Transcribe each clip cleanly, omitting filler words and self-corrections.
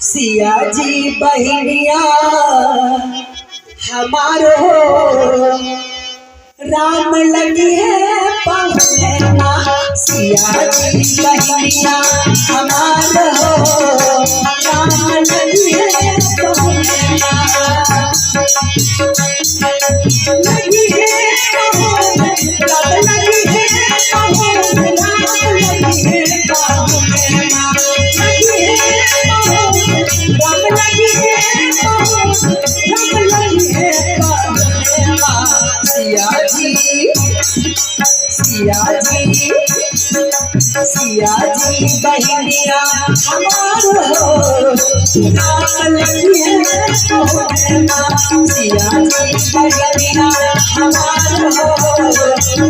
सिया जी बहनिया हमारो राम लगी है पहुँचना। सिया जी बहनिया हमारो राम लगी है पहुँचना। लगी है राम लगी है पहुँचना। लगी है पहुँचना। लगी है राम लगी है राम लगी है पहुँचना। सिया जी बहनिया हमारो राम लगी है पहुँचना। सिया जी बहनिया हमारो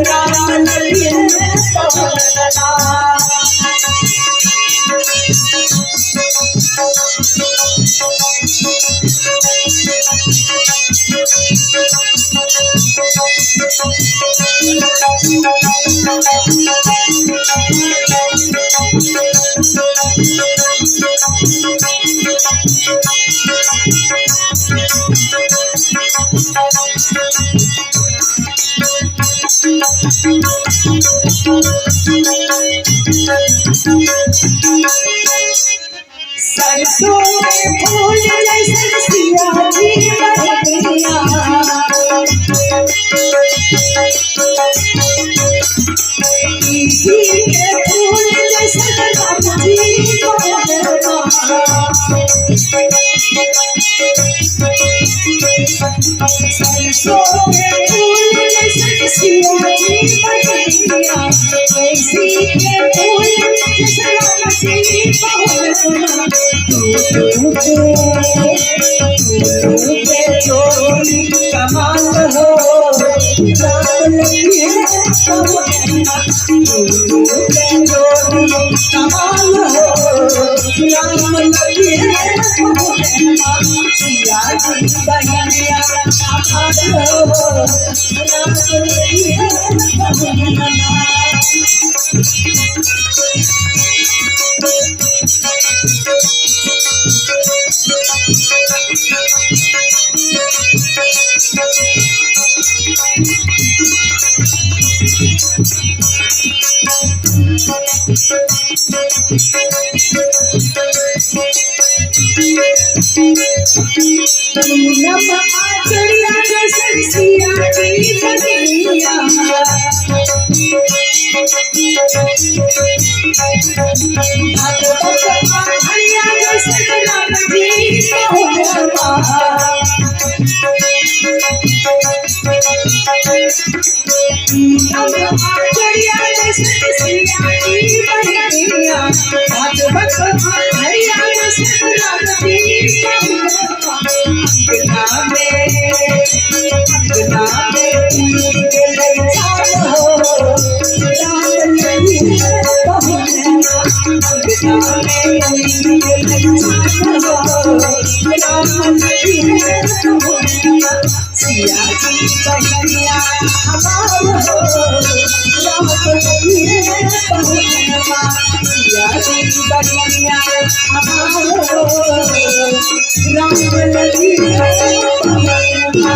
राम लगी है पहुँचना। सरसों में फूल जैसे सिया जी बहनिया। इसी के फूल जैसे राम जी बहनिया। सरसों में फूल जैसे सिया जी बहनिया। इसी के फूल जैसे राम जी बहनिया। कमाल हो राम लगी है पहुँचना। कमाल हो राम लगी है पहुँचना। सिया जी बहनिया हमारो राम लगी है पहुँचना। पूनम आचरिया जैसे सिया जी बहनिया। भगवत आचरिया जैसे राम जी बहनिया। आचरिया जैसे सिया जी बहनिया। भगवत आचरिया जैसे राम जी बहनिया। अंगना में तीर के लैचान हो राम लगी है पहुँचना। अंगना में तीर के लैचान हो राम लगी है पहुँचना। सिया जी बहनिया हमारो राम लगी है पहुँचना। सिया जी बहनिया हमारो राम लगी है पहुँचना।